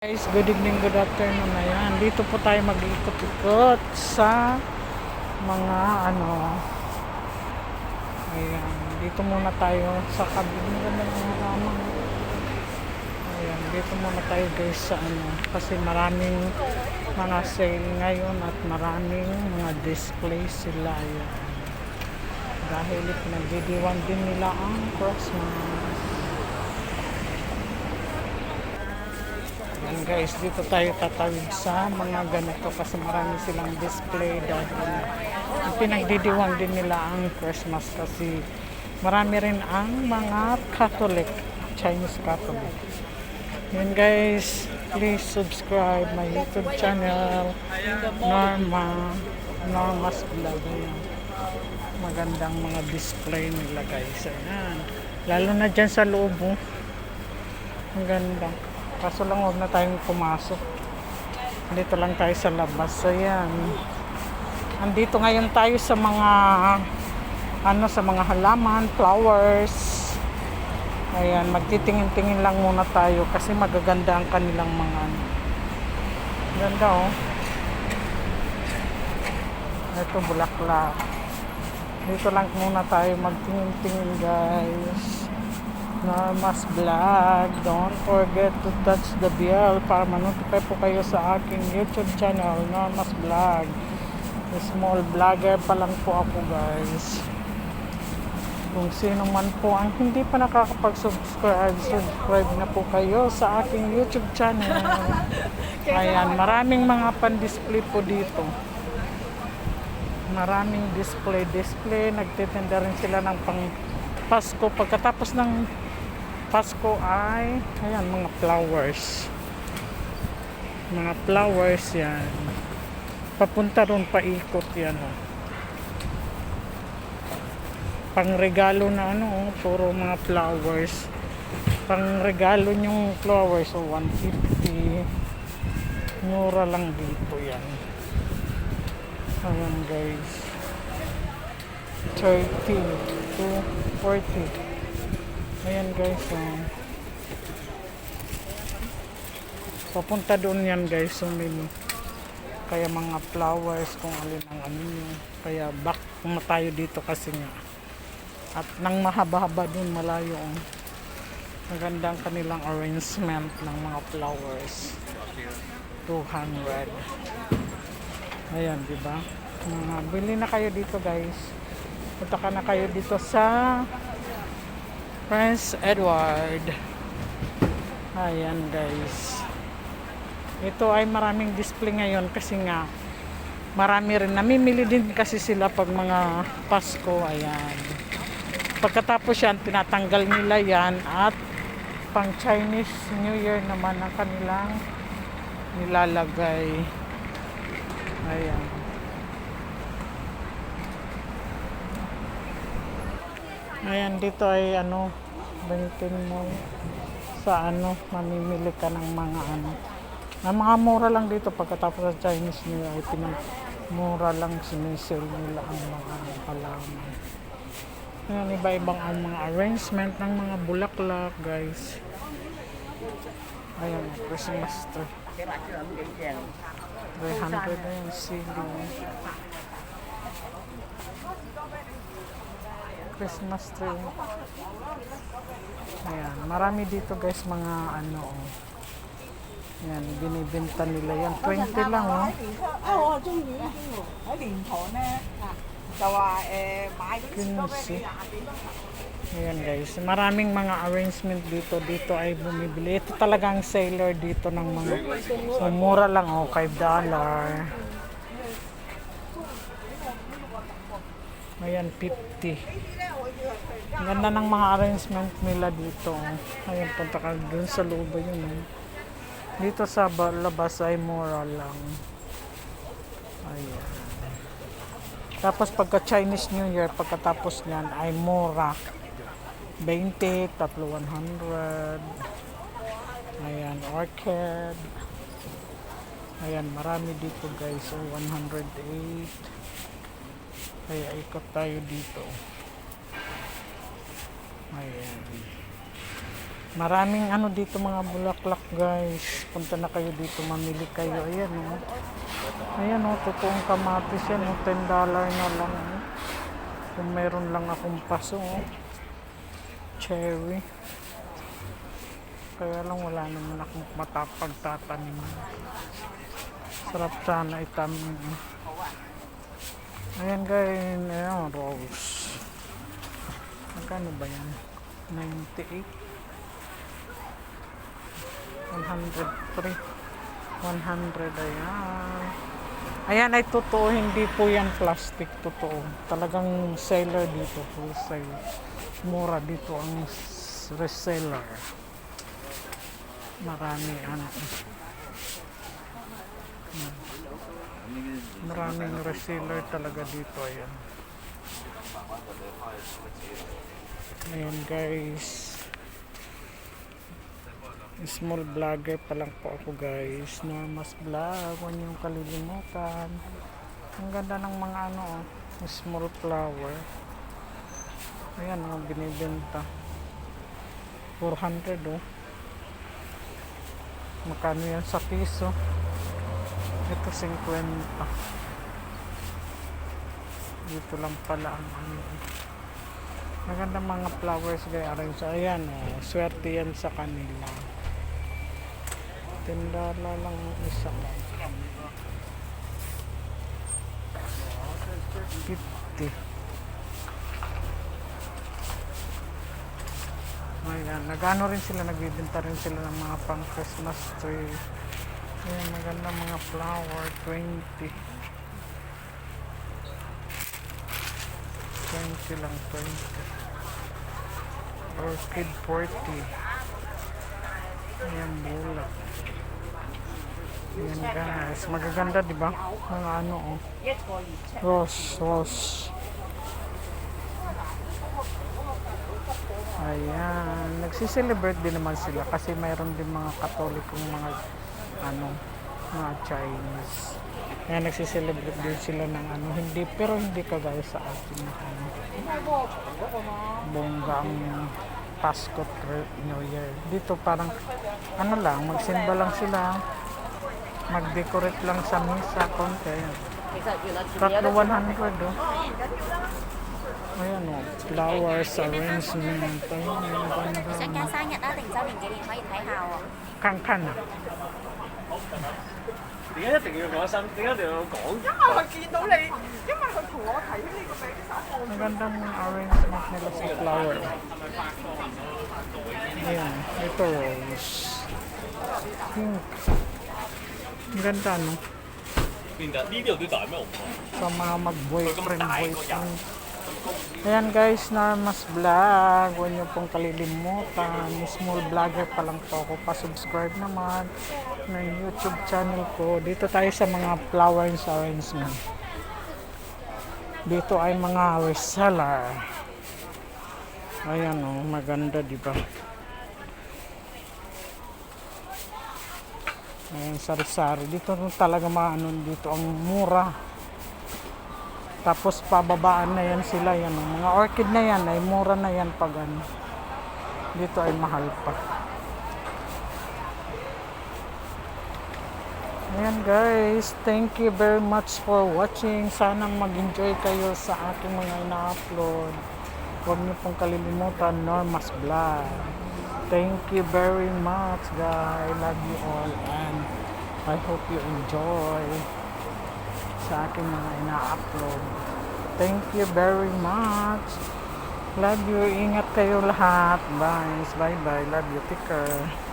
Guys, good evening, good afternoon. Ayan, dito po tayo mag-ikot-ikot sa mga ayan, dito muna tayo sa kabilang ng ramang. Ayan, dito muna tayo guys sa kasi maraming mga sale ngayon at maraming mga display sila. Ayan, dahil pinagdidiwan din nila ang Christmas. And guys, dito tayo tatawid sa mga ganito kasi marami silang display dahil pinagdidiwang din nila ang Christmas kasi marami rin ang mga Catholic, Chinese Catholic. Yun guys, please subscribe my YouTube channel, Norma's Vlog. Ayan. Magandang mga display nila guys. Ayan. Lalo na dyan sa loob. Ang ganda. Kaso lang huwag na tayong pumasok. Dito lang tayo sa labas. Ayan. Andito ngayon tayo sa mga sa mga halaman, flowers. Ayan, magtitingin-tingin lang muna tayo kasi magaganda ang kanilang mga ganda oh. Ito bulaklak. Dito lang muna tayo magtingin-tingin guys. Norma's Vlog. Don't forget to touch the bell para manotify po kayo sa aking YouTube channel, Norma's Vlog. Small vlogger pa lang po ako guys. Kung sino man po ang hindi pa nakakapag-subscribe, subscribe na po kayo sa aking YouTube channel. Ayan, maraming mga pan-display po dito. Maraming display. Nagtitinda rin sila ng pang Pasko. Pagkatapos ng Pasko ay ayan, mga flowers yan, papunta ron, paikot yan oh. Pang regalo na puro mga flowers, pang regalo yung flowers so 150, mura lang dito yan. Ayan guys, 30 to 40. Ayan guys, papunta doon yan guys, so kaya mga flowers kung alin ang nyo, kaya back na tayo dito kasi nga, at nang mahaba-haba doon malayo magandang kanilang arrangement ng mga flowers. 200. Ayan, diba? Bili na kayo dito guys, punta ka na kayo dito sa Prince Edward. Ayan guys, ito ay maraming display ngayon kasi nga marami rin namimili din kasi sila pag mga Pasko. Ayan, pagkatapos yan tinatanggal nila yan at pang Chinese New Year naman ang kanilang nilalagay. Ayan, ayan, dito ay Bentin mo sa mamimili ka ng mga na mga mura lang dito. Pagkatapos sa Chinese New Year ay mura lang sinisale nila ang mga halaman. Ayan, iba-ibang ang mga arrangement ng mga bulaklak guys. Ayan, Christmas tree 300 na yung sili. Christmas tree. Ayan, marami dito guys mga Ayan, binibenta nila yan. 20 lang oh. 15. Ayan guys, maraming mga arrangement dito. Dito ay bumibili. Ito talagang seller dito ng mga mura lang oh, $5. Ayan, 50. Ang ganda ng mga arrangement nila dito. Ayan, punta ka dun sa loob yun. Dito sa labas ay mura lang. Ayan. Tapos pagka Chinese New Year, pagkatapos nyan ay mura. 20, tatlo 100. Ayan, orchid. Ayan, marami dito guys. So, 108. Kaya ikot tayo dito. Ayan. Maraming ano dito mga bulaklak guys. Punta na kayo dito, mamili kayo. Ayan o. Ayan o, totoong kamatis yan o. $10 na lang o. Kung meron lang akong paso o. Cherry. Kaya lang wala naman akong matapagtatanim. Sarap sana itanim. Ayan guys, ayan rose. Magkano ba yan? 98. 103. 100, ayan. Ayan ay totoo, hindi po yan plastic, totoo. Talagang seller dito, wholesale. Mura dito ang reseller. Marami ano. Maraming reseller talaga dito, ayan. Ayan guys. Small vlogger pa lang po ako guys. Normas vlog, huwag niyong kalilimutan. Ang ganda ng mga ano oh, small flower. Ayan oh, binibenta 400 oh. Magkano yan sa piso? Ito 50. Dito lang pala ang ano. Maganda mga flowers guys. Arrange. Ayan oh, swerte yan sa kanila. $10 lang ang isa. 50. Ayan, nagano rin sila, nagbibenta rin sila ng mga pang Christmas tree. Ayan, maganda mga flower, 20. 20 lang, 20. Orchid, 40. Ayan, bulat. Ayan guys, magaganda diba? Mga ano oh. Rose. Ayan, nagsiselebrate din naman sila kasi mayroon din mga katolikong mga ano, mga Chinese. Ayan, nagsiselebrate din sila ng ano, hindi, pero hindi kagaya sa atin na ano, bongga ang Pasko, New Year. Dito parang ano lang, magsimba lang sila, mag-decorate lang sa misa, konti. Tatlo 100 oh. Ayan o, flowers arrangement. Ayun, ang ganda. 想揀生日啊，定周年紀念可以睇下喎。Kangkan啊。點解一定要講新？點解一定要講？Magandang arrangement nila sa flower. Ayan, ito rose. Pink. Ang ganda no? 呢啲有啲大咩紅啊？ Sa mga mag-boyfriend. Ayan guys, Normas Vlog. Huwag niyo pong kalilimutan. Small vlogger pa lang po ako. Pa-subscribe naman ng YouTube channel ko. Dito tayo sa mga flowers arrangement. Dito ay mga reseller. Ayan o, maganda diba? Ayan, sari-sari. Dito talaga maano, dito ang mura. Tapos pababaan na yan sila, yan o. Mga orchid na yan, ay mura na yan pag ano. Dito ay mahal pa. Ayan guys, thank you very much for watching. Sana mag-enjoy kayo sa aking mga ina-upload. Huwag niyo pong kalilimutan, Normas Vlog. Thank you very much guys. I love you all and I hope you enjoy sa aking mga ina-upload. Thank you very much. Love you. Ingat kayo lahat. Bye. Bye. Love you. Take care.